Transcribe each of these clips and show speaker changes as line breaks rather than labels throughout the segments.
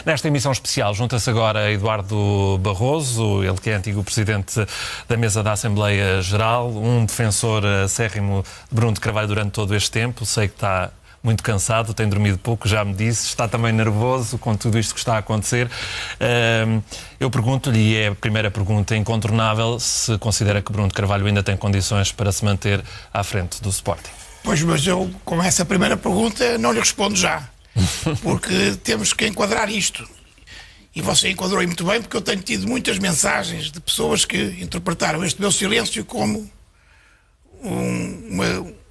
Nesta emissão especial junta-se agora Eduardo Barroso, ele que é antigo presidente da mesa da Assembleia Geral, um defensor acérrimo de Bruno de Carvalho durante todo este tempo. Sei que está muito cansado, tem dormido pouco, já me disse, está também nervoso com tudo isto que está a acontecer. Eu pergunto-lhe, e é a primeira pergunta incontornável, se considera que Bruno de Carvalho ainda tem condições para se manter à frente do Sporting.
Pois, mas eu, com essa primeira pergunta, não lhe respondo já, porque temos que enquadrar isto. E você enquadrou muito bem, porque eu tenho tido muitas mensagens de pessoas que interpretaram este meu silêncio como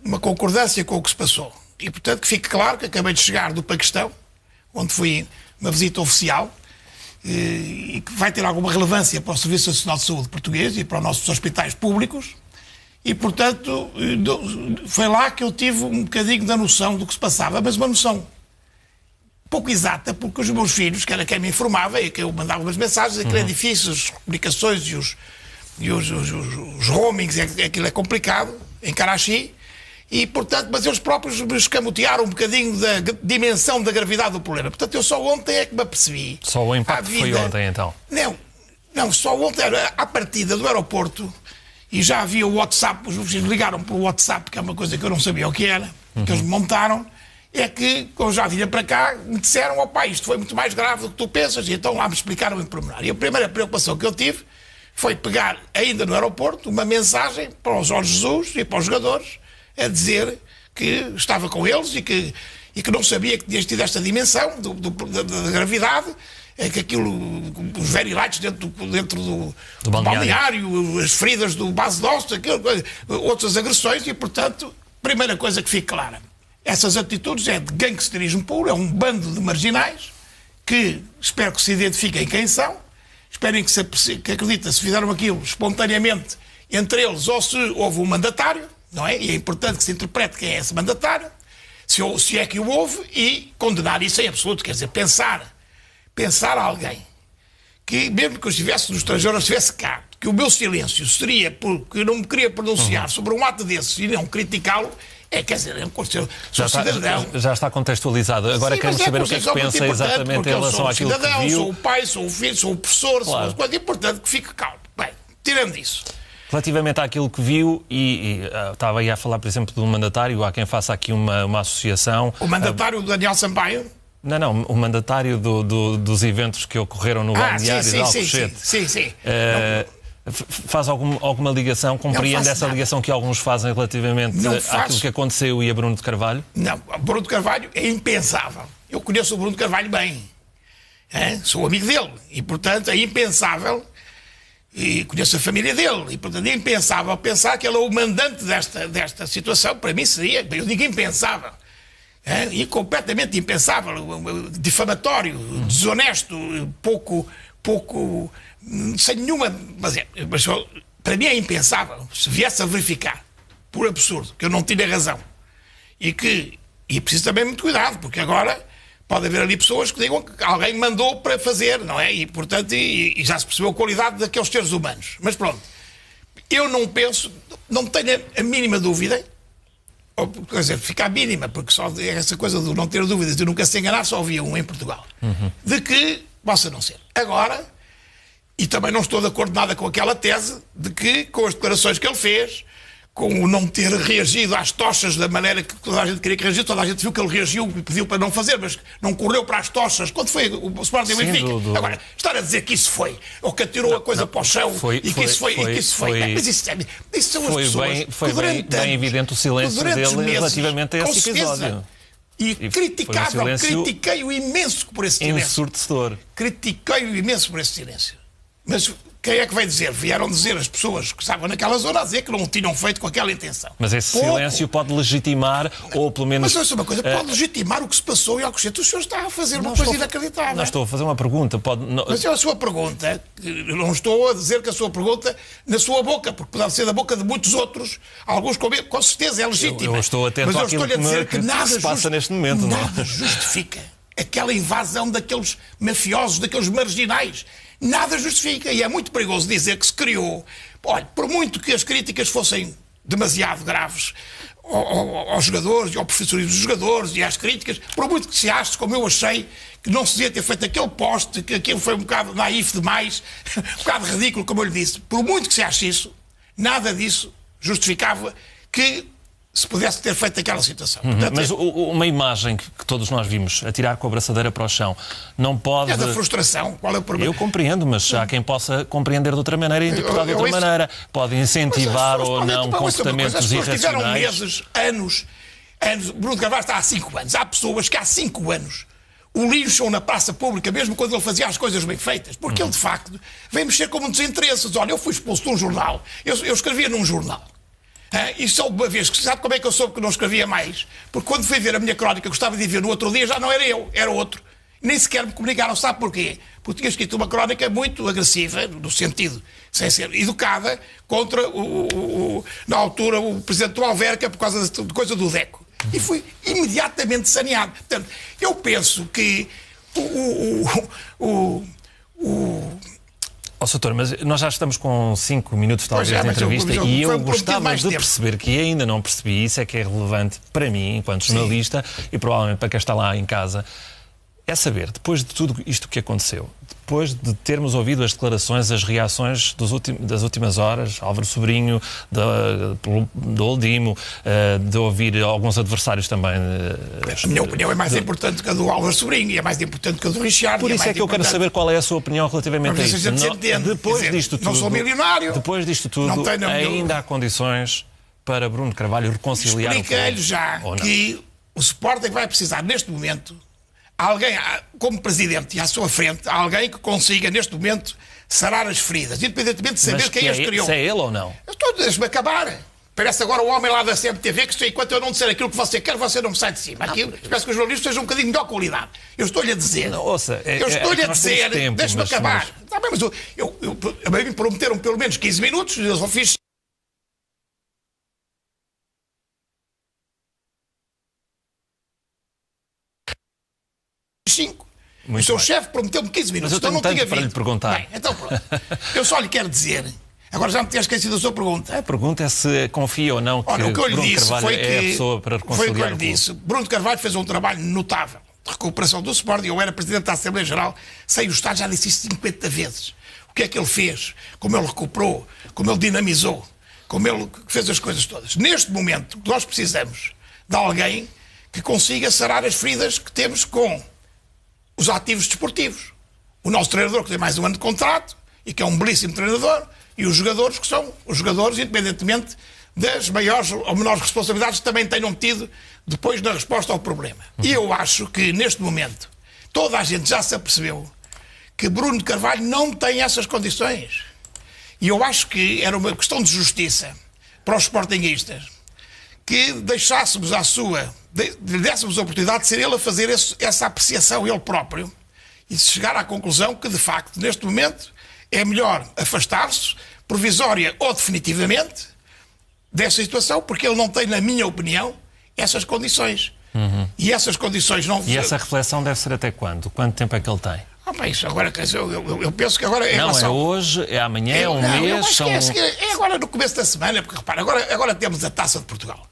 uma concordância com o que se passou. E, portanto, que fique claro que acabei de chegar do Paquistão, onde fui uma visita oficial, e que vai ter alguma relevância para o Serviço Nacional de Saúde português e para os nossos hospitais públicos. E, portanto, foi lá que eu tive um bocadinho da noção do que se passava, mas uma noção pouco exata, porque os meus filhos, que era quem me informava e que eu mandava umas mensagens, aquilo é difícil, as comunicações e os roamings, aquilo é complicado, em Karachi. E, portanto, mas eles próprios me escamotearam um bocadinho da dimensão da gravidade do problema. Portanto, eu só ontem é que me apercebi.
Só o impacto foi ontem, então?
Não, só ontem era à partida do aeroporto e já havia o WhatsApp, os vizinhos ligaram para o WhatsApp, que é uma coisa que eu não sabia o que era, que eles me montaram, é que, quando já vinha para cá, me disseram, opá, isto foi muito mais grave do que tu pensas, e então lá me explicaram em pormenor. E a primeira preocupação que eu tive foi pegar, ainda no aeroporto, uma mensagem para o Jorge Jesus e para os jogadores, a dizer que estava com eles e que não sabia que tinhas tido esta dimensão da gravidade, que aquilo, os very lights dentro do balneário, as feridas do base de ossos, outras agressões, e, portanto, primeira coisa que fique clara, essas atitudes é de gangsterismo puro, é um bando de marginais que espero que se identifiquem quem são, esperem que acreditem se fizeram aquilo espontaneamente entre eles ou se houve um mandatário, não é? E é importante que se interprete quem é esse mandatário, se é que o houve, e condenar isso em absoluto. Quer dizer, pensar alguém que, mesmo que eu estivesse no estrangeiro, não estivesse cá, que o meu silêncio seria porque eu não me queria pronunciar sobre um ato desses e não criticá-lo, quer dizer, sou cidadão.
Já está contextualizado. Agora queremos saber o que é que pensa exatamente em relação àquilo que viu.
Sou o pai, sou o filho, sou o professor, claro. Sou coisa, e, portanto, que fique calmo. Bem, tirando isso.
Relativamente àquilo que viu, e estava aí a falar, por exemplo, do mandatário, há quem faça aqui uma associação.
O mandatário do Daniel Sampaio?
Não, o mandatário dos eventos que ocorreram no balneário de Alcochete.
Sim.
Faz alguma ligação? Compreende essa ligação que alguns fazem relativamente àquilo que aconteceu e a Bruno de Carvalho?
Não, Bruno de Carvalho é impensável. Eu conheço o Bruno de Carvalho bem. Sou amigo dele. E, portanto, é impensável. E conheço a família dele, e, portanto, é impensável pensar que ele é o mandante desta situação. Para mim seria, eu digo impensável, e completamente impensável, difamatório, desonesto, pouco, sem nenhuma... Mas para mim é impensável, se viesse a verificar, por absurdo, que eu não tinha razão, e preciso também muito cuidado, porque agora... Pode haver ali pessoas que digam que alguém mandou para fazer, não é? E, portanto, já se percebeu a qualidade daqueles seres humanos. Mas pronto, eu não penso, não tenho a mínima dúvida, ou, quer dizer, fica a mínima, porque só essa coisa de não ter dúvidas de nunca se enganar, só havia um em Portugal, de que possa não ser. Agora, e também não estou de acordo nada com aquela tese de que, com as declarações que ele fez, com o não ter reagido às tochas da maneira que toda a gente queria que reagisse, toda a gente viu que ele reagiu e pediu para não fazer, mas não correu para as tochas. Quando foi o Sporting e Benfica? Agora, estar a dizer que isso foi, ou que atirou a coisa para o chão, e que isso foi. Mas isso são as pessoas
foi bem evidente o silêncio dele relativamente a esse episódio.
E critiquei-o imenso por esse silêncio.
Ensurdecedor.
Critiquei-o imenso por esse silêncio. Mas quem é que vai dizer? Vieram dizer as pessoas que estavam naquela zona a dizer que não o tinham feito com aquela intenção.
Mas esse silêncio pode legitimar, ou pelo menos...
Mas ouça uma coisa, pode legitimar o que se passou em Alcochete. O senhor está a fazer uma coisa inacreditável.
Não estou a fazer uma pergunta.
Mas é a sua pergunta. Eu não estou a dizer que a sua pergunta na sua boca, porque pode ser da boca de muitos outros, alguns com certeza é legítima.
Eu estou atento àquilo que se passa neste momento.
Nada justifica aquela invasão daqueles mafiosos, daqueles marginais. Nada justifica, e é muito perigoso dizer que se criou. Olha, por muito que as críticas fossem demasiado graves, aos jogadores e ao professorismo dos jogadores e às críticas, por muito que se ache, como eu achei, que não se devia ter feito aquele poste, que aquilo foi um bocado naif demais, um bocado ridículo, como eu lhe disse, por muito que se ache isso, nada disso justificava que se pudesse ter feito aquela situação. Portanto,
mas uma imagem que todos nós vimos, atirar com a braçadeira para o chão, não pode...
É da frustração. Qual é o problema?
Eu compreendo, mas há quem possa compreender de outra maneira e interpretar de outra maneira. Pode incentivar ou não comportamentos irracionais. As pessoas tiveram meses, anos. Bruno Carvalho está há 5 anos. Há pessoas que há 5 anos o lincham na praça pública, mesmo quando ele fazia as coisas bem feitas, porque ele, de facto, vem mexer com muitos interesses. Olha, eu fui expulso de um jornal. Eu escrevia num jornal. E só uma vez, que sabe como é que eu soube que não escrevia mais? Porque quando fui ver a minha crónica, gostava de ver no outro dia, já não era eu, era outro. Nem sequer me comunicaram, sabe porquê? Porque tinha escrito uma crónica muito agressiva, no sentido, sem ser educada, contra, na altura, o presidente do Alverca, por causa de coisa do DECO. E fui imediatamente saneado. Portanto, eu penso que Soutor, mas nós já estamos com 5 minutos talvez de entrevista e eu gostava de perceber, que ainda não percebi, isso é que é relevante para mim, enquanto jornalista, e provavelmente para quem está lá em casa, é saber, depois de tudo isto que aconteceu, depois de termos ouvido as declarações, as reações das últimas horas, Álvaro Sobrinho, do Oldimo, de ouvir alguns adversários também...
A minha opinião é mais importante que a do Álvaro Sobrinho e é mais importante que a do Richard.
Por isso é que eu quero saber qual é a sua opinião relativamente a isto.
Depois disto tudo, não sou milionário.
Depois disto tudo, ainda há condições para Bruno Carvalho reconciliar o povo?
Expliquei-lhe já que o Sporting vai precisar, neste momento, alguém, como presidente e à sua frente, alguém que consiga, neste momento, sarar as feridas, independentemente de saber quem as criou.
Se é ele ou não?
Deixa-me acabar. Parece agora o homem lá da CMTV que, enquanto eu não disser aquilo que você quer, você não me sai de cima. Espero que os jornalistas sejam um bocadinho de melhor qualidade. Eu estou-lhe a dizer.
Não, ouça,
eu estou-lhe a dizer. Deixa-me acabar. Tá bem, mas me prometeram pelo menos 15 minutos, eu só fiz. O seu chefe prometeu-me 15 minutos.
Mas eu tenho tanto para lhe perguntar.
Bem, então pronto. Eu só lhe quero dizer. Agora já me tinha esquecido a sua pergunta.
A pergunta é se confia ou não que Bruno Carvalho é a pessoa para reconciliar o povo.
Foi o que eu lhe disse. Bruno Carvalho fez um trabalho notável de recuperação do Sporting. Eu era Presidente da Assembleia Geral, sei o Estado, já disse isso 50 vezes. O que é que ele fez? Como ele recuperou? Como ele dinamizou? Como ele fez as coisas todas? Neste momento, nós precisamos de alguém que consiga sarar as feridas que temos com os ativos desportivos. O nosso treinador, que tem mais um ano de contrato e que é um belíssimo treinador, e os jogadores, que são os jogadores, independentemente das maiores ou menores responsabilidades que também tenham tido depois na resposta ao problema. E eu acho que, neste momento, toda a gente já se apercebeu que Bruno de Carvalho não tem essas condições. E eu acho que era uma questão de justiça para os sportinguistas que deixássemos lhe dessemos a oportunidade de ser ele a fazer essa apreciação, ele próprio, e de chegar à conclusão que, de facto, neste momento, é melhor afastar-se, provisória ou definitivamente, dessa situação, porque ele não tem, na minha opinião, essas condições. E essas condições não...
E essa reflexão deve ser até quando? Quanto tempo é que ele tem?
Bem, isso agora, eu penso que agora...
Não, é hoje, é amanhã, é um mês...
É agora no começo da semana, porque repara, agora temos a Taça de Portugal,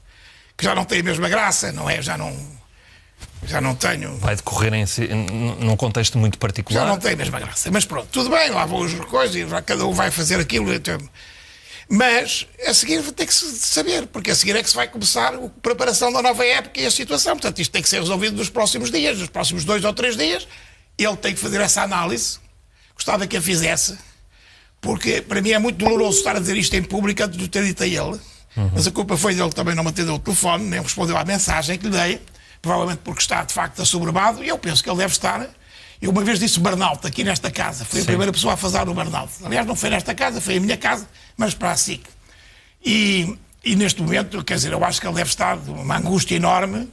que já não tem a mesma graça, não é? Já não tenho...
Vai decorrer num contexto muito particular.
Já não tem a mesma graça. Mas pronto, tudo bem, lá vão as coisas e cada um vai fazer aquilo. Mas a seguir vai ter que se saber, porque a seguir é que se vai começar a preparação da nova época e a situação. Portanto, isto tem que ser resolvido nos próximos dias, nos próximos 2 ou 3 dias. Ele tem que fazer essa análise. Gostava que a fizesse, porque para mim é muito doloroso estar a dizer isto em público antes de ter dito a ele. Mas a culpa foi dele que também não me atendeu o telefone, nem respondeu à mensagem que lhe dei. Provavelmente porque está, de facto, assoberbado, e eu penso que ele deve estar... Eu uma vez disse burnout aqui nesta casa, fui a primeira pessoa a fazer o burnout. Aliás, não foi nesta casa, foi a minha casa, mas para a SIC. E neste momento, quer dizer, eu acho que ele deve estar de uma angústia enorme,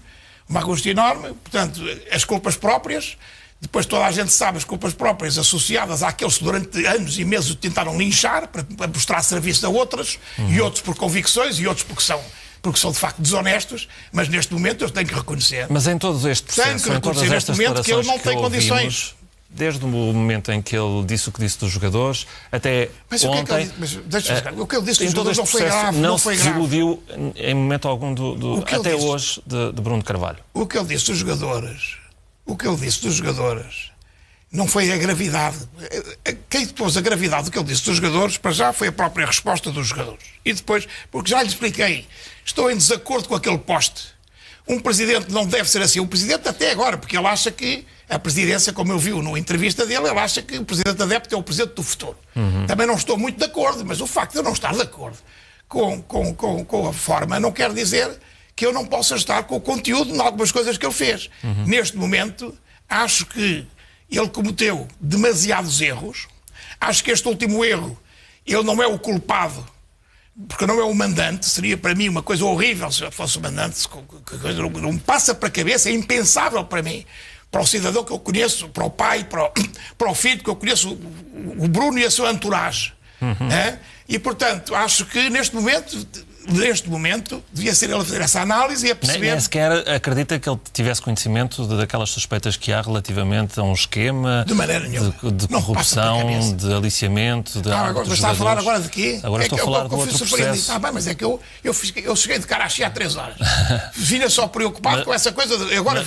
portanto, as culpas próprias, depois toda a gente sabe as culpas próprias associadas àqueles que durante anos e meses o tentaram linchar para mostrar serviço a outras, e outros por convicções, e outros porque são de facto desonestos, mas neste momento eu tenho que reconhecer.
Mas em todo este processo, em todas estas declarações que ele não tem condições. desde o momento em que ele disse o que disse dos jogadores, até
mas
ontem...
O que é que ele disse? Mas, o que ele disse dos jogadores
todo
não foi grave.
Não
foi
se desiludiu em momento algum, até hoje, de Bruno de Carvalho.
O que ele disse dos jogadores, não foi a gravidade. Quem pôs a gravidade do que ele disse dos jogadores, para já, foi a própria resposta dos jogadores. E depois, porque já lhe expliquei, estou em desacordo com aquele poste. Um presidente não deve ser assim. Um presidente até agora, porque ele acha que a presidência, como eu vi na entrevista dele, ele acha que o presidente adepto é o presidente do futuro. Também não estou muito de acordo, mas o facto de eu não estar de acordo com a forma não quer dizer que eu não possa estar com o conteúdo em algumas coisas que ele fez. Neste momento, acho que ele cometeu demasiados erros. Acho que este último erro, ele não é o culpado, porque não é o mandante. Seria para mim uma coisa horrível se eu fosse o mandante. Não me passa para a cabeça, é impensável para mim. Para o cidadão que eu conheço, para o pai, para o filho, que eu conheço, o Bruno e a sua entourage. E, portanto, acho que neste momento, devia ser ele a fazer essa análise e a perceber...
Nem sequer acredita que ele tivesse conhecimento daquelas suspeitas que há relativamente a um esquema
de maneira nenhuma.
De corrupção, de aliciamento, de
agora, mas está a falar agora de quê?
Agora estou a falar de outro processo.
Bem, mas é que eu cheguei de Karachi há 3 horas. Vinha só preocupado com essa coisa.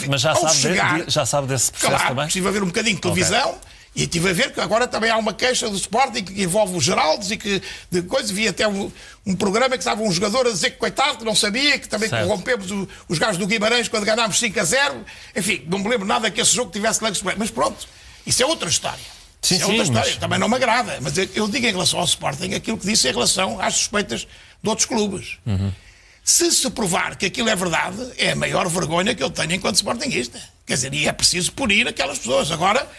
Mas já sabe desse processo
claro,
também?
Estive a ver um bocadinho de televisão. E estive a ver que agora também há uma queixa do Sporting que envolve os Geraldos e que depois vi até um programa que estava um jogador a dizer que coitado, que não sabia, que também corrompemos os gajos do Guimarães quando ganhámos 5-0. Enfim, não me lembro nada que esse jogo tivesse lá. Mas pronto, isso é outra história.
Sim,
é outra história. Também não me agrada. Mas eu digo em relação ao Sporting aquilo que disse em relação às suspeitas de outros clubes. Se provar que aquilo é verdade, é a maior vergonha que eu tenho enquanto sportinguista. Quer dizer, e é preciso punir aquelas pessoas. Agora,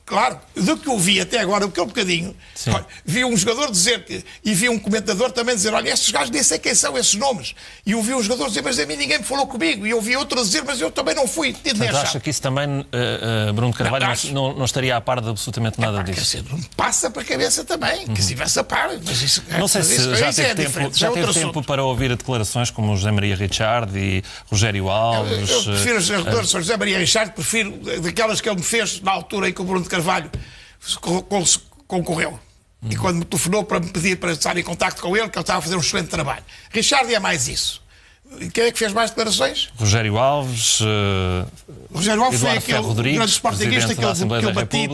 claro, do que eu vi até agora, aquele bocadinho, vi um jogador dizer e vi um comentador também dizer, olha, estes gajos nem sei quem são esses nomes. E eu vi um jogador dizer, mas a mim ninguém me falou comigo. E eu vi outro dizer, mas eu também não fui.
Portanto, acha que isso também, Bruno de Carvalho, não estaria a par de absolutamente nada disso?
Quer dizer, não passa para a cabeça também, que se estivesse a par. Mas isso,
não sei se já teve tempo para ouvir declarações como José Maria Richard e Rogério Alves.
Eu prefiro as declarações de José Maria Richard, prefiro daquelas que ele me fez na altura em que o Bruno de Carvalho concorreu. E quando me telefonou para me pedir para estar em contacto com ele, que ele estava a fazer um excelente trabalho. Richard é mais isso. Quem é que fez mais declarações?
Rogério Alves.
Rogério Alves foi aquele
Rodrigues,
grande sportinguista que eu bati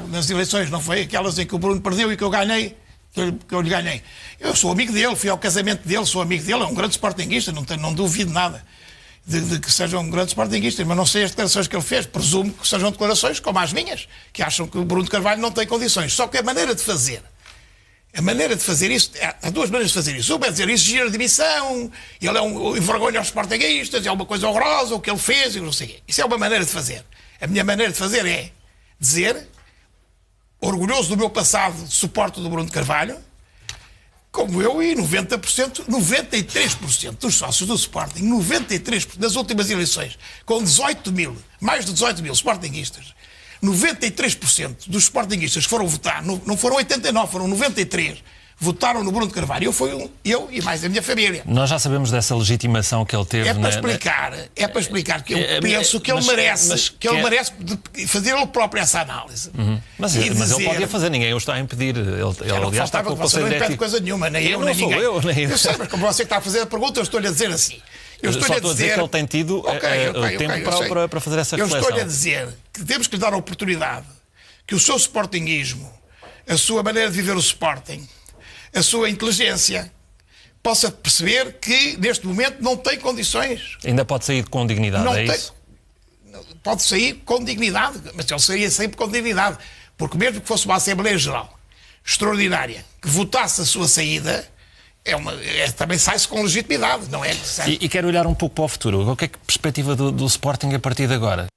nas eleições, não foi? Aquelas em que o Bruno perdeu e que eu ganhei. Que eu lhe ganhei. Eu sou amigo dele, fui ao casamento dele, sou amigo dele, é um grande sportinguista, não duvido nada de que seja um grande sportinguista, mas não sei as declarações que ele fez, presumo que sejam declarações como as minhas, que acham que o Bruno de Carvalho não tem condições. Só que a maneira de fazer isso, há duas maneiras de fazer isso. Uma é dizer, exigir a demissão, ele envergonha aos sportinguistas, é uma coisa horrorosa o que ele fez, e não sei o quê. Isso é uma maneira de fazer. A minha maneira de fazer é dizer, orgulhoso do meu passado de suporte do Bruno de Carvalho, como eu e 90%, 93% dos sócios do Sporting, 93% das últimas eleições, com 18 mil, mais de 18 mil sportinguistas, 93% dos sportinguistas que foram votar, não foram 89, foram 93%, votaram no Bruno de Carvalho. Eu e mais a minha família.
Nós já sabemos dessa legitimação que ele teve.
É para explicar que eu penso que ele merece, ele merece fazer ele próprio essa análise.
Mas ele podia fazer, ninguém o está a impedir. Ele aliás está com o Conselho de Ética.
Não impede coisa nenhuma, nem eu, nem ninguém. Eu sei, mas como você está a fazer a pergunta, eu estou-lhe a dizer assim.
Eu só estou a dizer que ele tem tido tempo para fazer essa reflexão.
Eu estou-lhe a dizer que temos que lhe dar a oportunidade que o seu sportinguismo, a sua maneira de viver o Sporting, a sua inteligência, possa perceber que neste momento não tem condições.
Ainda pode sair com dignidade, isso?
Pode sair com dignidade, mas ele sairia sempre com dignidade, porque mesmo que fosse uma Assembleia Geral extraordinária, que votasse a sua saída, também sai-se com legitimidade, não é?
E quero olhar um pouco para o futuro. O que é que a perspectiva do Sporting a partir de agora?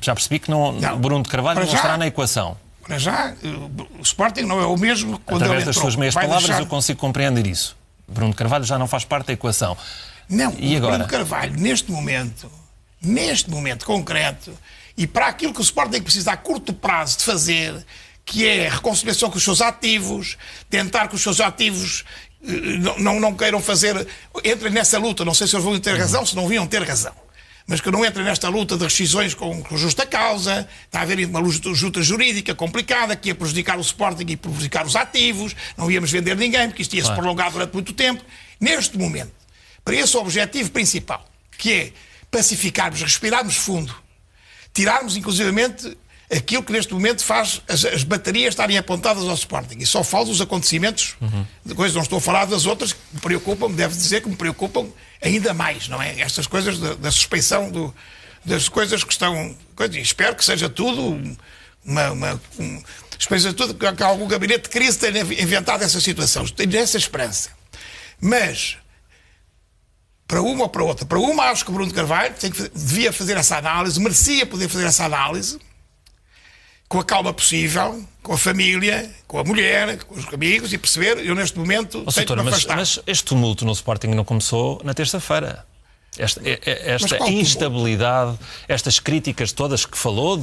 Já percebi que Bruno de Carvalho não estará na equação.
Para já, o Sporting não é o mesmo quando
Através
ele
das suas meias palavras eu consigo compreender isso. Bruno de Carvalho já não faz parte da equação.
Não,
e agora?
Bruno de Carvalho, neste momento, neste momento concreto, e para aquilo que o Sporting precisa a curto prazo de fazer, que é a reconciliação com os seus ativos, tentar que os seus ativos não queiram fazer, entrem nessa luta, não sei se eles vão ter razão, se não vinham ter razão, mas que não entrem nesta luta de rescisões com justa causa, está a haver uma luta jurídica complicada, que ia prejudicar o Sporting e prejudicar os ativos, não íamos vender ninguém, porque isto ia se prolongar durante muito tempo. Neste momento, para esse objetivo principal, que é pacificarmos, respirarmos fundo, tirarmos inclusivamente aquilo que neste momento faz as baterias estarem apontadas ao Sporting. E só falo dos acontecimentos, de coisas, não estou a falar das outras que me preocupam, devo dizer que me preocupam ainda mais, não é? Estas coisas da suspeição das coisas que estão... espero que seja tudo espero tudo que algum gabinete de crise tenha inventado essa situação. Tenho essa esperança. Mas, para uma ou para outra, para uma acho que o Bruno de Carvalho devia fazer essa análise, merecia poder fazer essa análise, com a calma possível, com a família, com a mulher, com os amigos, e perceber, eu neste momento tenho que me afastar.
Mas este tumulto no Sporting não começou na terça-feira. Esta instabilidade, estas críticas todas que falou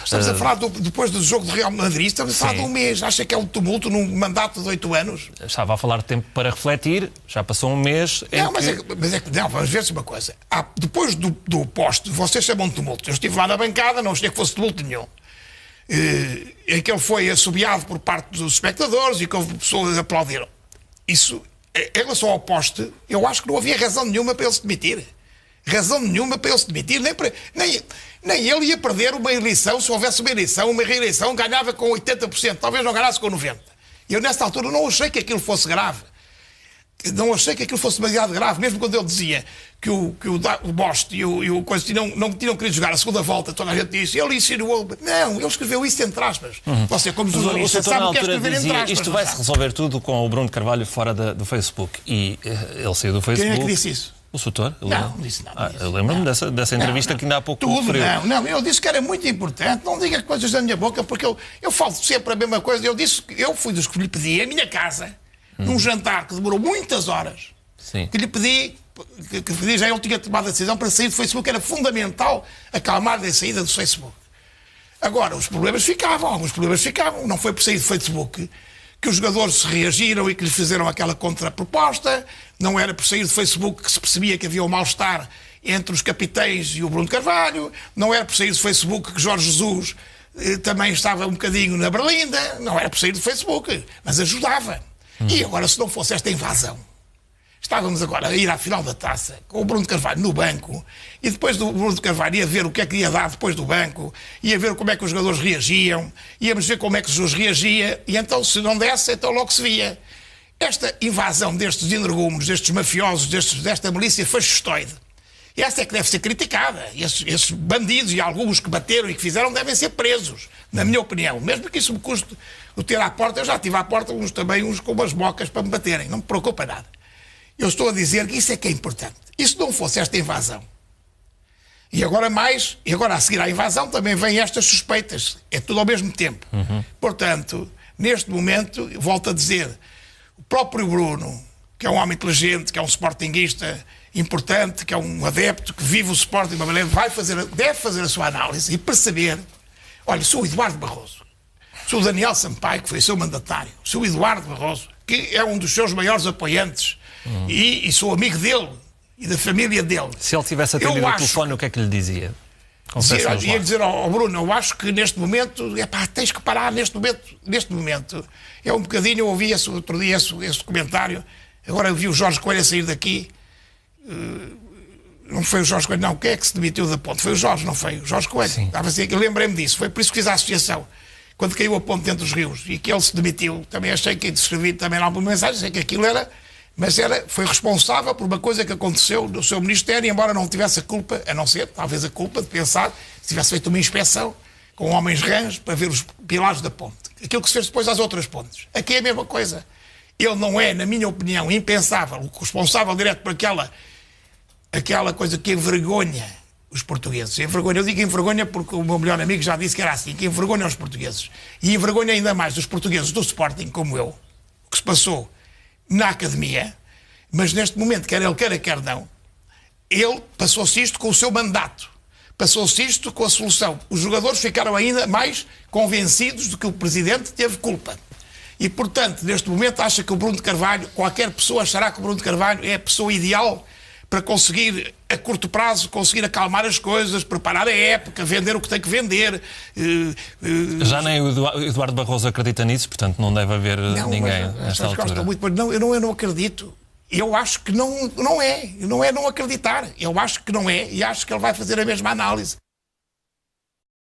Estamos a falar depois do jogo de Real Madrid, estamos a falar de um mês. Acha que é um tumulto num mandato de 8 anos?
Estava a falar de tempo para refletir, já passou um mês...
Não, vamos ver-se uma coisa. Depois do poste, vocês chamam de tumulto. Eu estive lá na bancada, não achei que fosse tumulto nenhum. Em que ele foi assobiado por parte dos espectadores e que houve pessoas a aplaudiram. Isso... Em relação ao poste, eu acho que não havia razão nenhuma para ele se demitir. Razão nenhuma para ele se demitir. Nem ele ia perder uma eleição. Se houvesse uma reeleição, ganhava com 80%. Talvez não ganhasse com 90%. Eu, nesta altura, não achei que aquilo fosse grave. Não achei que aquilo fosse demasiado grave. Mesmo quando ele dizia que o Bost e o Coisa não tinham querido jogar a segunda volta, toda a gente disse, ele insinuou. Não, ele escreveu isso entre aspas. Você, como jornalista, sabe o que é escrever entre aspas.
Isto vai-se resolver tudo com o Bruno de Carvalho fora do Facebook. E ele saiu do Facebook.
Quem é que disse isso?
O Soutor?
Não disse nada disso.
Eu lembro-me dessa entrevista que ainda há pouco referiu.
Eu disse que era muito importante. Não diga coisas da minha boca, porque eu falo sempre a mesma coisa. Eu fui dos que lhe pedi em minha casa, num jantar que demorou muitas horas, que lhe pedi, já ele tinha tomado a decisão para sair do Facebook. Era fundamental acalmar a saída do Facebook. Agora, alguns problemas ficavam. Não foi por sair do Facebook que os jogadores se reagiram e que lhe fizeram aquela contraproposta. Não era por sair do Facebook que se percebia que havia um mal-estar entre os capitães e o Bruno de Carvalho. Não era por sair do Facebook que Jorge Jesus também estava um bocadinho na berlinda. Não era por sair do Facebook, mas ajudava. E agora, se não fosse esta invasão, estávamos agora a ir à final da taça, com o Bruno de Carvalho no banco, e depois do Bruno de Carvalho ia ver o que é que ia dar depois do banco, ia ver como é que os jogadores reagiam, íamos ver como é que os jogadores reagiam, e então, se não desse, então logo se via. Esta invasão destes energúmenos, destes mafiosos, desta milícia fascistoide, essa é que deve ser criticada. Esses bandidos e alguns que bateram e que fizeram devem ser presos, na minha opinião. Mesmo que isso me custe o ter à porta, eu já tive à porta uns com umas bocas para me baterem. Não me preocupa nada. Eu estou a dizer que isso é que é importante. E se não fosse esta invasão, e agora a seguir à invasão também vêm estas suspeitas. É tudo ao mesmo tempo. Portanto, neste momento, volto a dizer, o próprio Bruno, que é um homem inteligente, que é um sportinguista importante, que é um adepto, que vive o Sporting, deve fazer a sua análise e perceber, olha, sou o Eduardo Barroso, sou o Daniel Sampaio, que foi seu mandatário, sou o Eduardo Barroso, que é um dos seus maiores apoiantes, e sou amigo dele e da família dele.
Se ele tivesse atendido o telefone, o que é que lhe dizia?
Ia dizer ao Bruno, eu acho que neste momento, tens que parar neste momento. É um bocadinho, eu ouvi outro dia esse comentário, agora eu vi o Jorge Coelho a sair daqui. Não foi o Jorge Coelho, não. Quem é que se demitiu da ponte? Foi o Jorge, não foi? O Jorge Coelho. Estava assim, eu lembrei-me disso. Foi por isso que fiz a associação. Quando caiu a ponte dentro dos rios e que ele se demitiu, também achei que escrevi também lá uma mensagem, sei que aquilo era. Mas foi responsável por uma coisa que aconteceu no seu ministério, embora não tivesse a culpa, a não ser, talvez, a culpa de pensar se tivesse feito uma inspeção com homens rãs para ver os pilares da ponte. Aquilo que se fez depois às outras pontes. Aqui é a mesma coisa. Ele não é, na minha opinião, impensável, o responsável direto por aquela coisa que envergonha os portugueses. Eu digo envergonha porque o meu melhor amigo já disse que era assim, que envergonha os portugueses. E envergonha ainda mais os portugueses do Sporting, como eu, o que se passou na academia, mas neste momento, quer ele queira, quer não, ele passou-se isto com o seu mandato. Passou-se isto com a solução. Os jogadores ficaram ainda mais convencidos de que o Presidente teve culpa. E, portanto, neste momento, acha que o Bruno de Carvalho, qualquer pessoa achará que o Bruno de Carvalho é a pessoa ideal para conseguir, a curto prazo, conseguir acalmar as coisas, preparar a época, vender o que tem que vender.
Já nem o Eduardo Barroso acredita nisso, portanto não deve haver ninguém nesta altura.
Não, eu não acredito. Eu acho que não é. Não é não acreditar. Eu acho que não é e acho que ele vai fazer a mesma análise.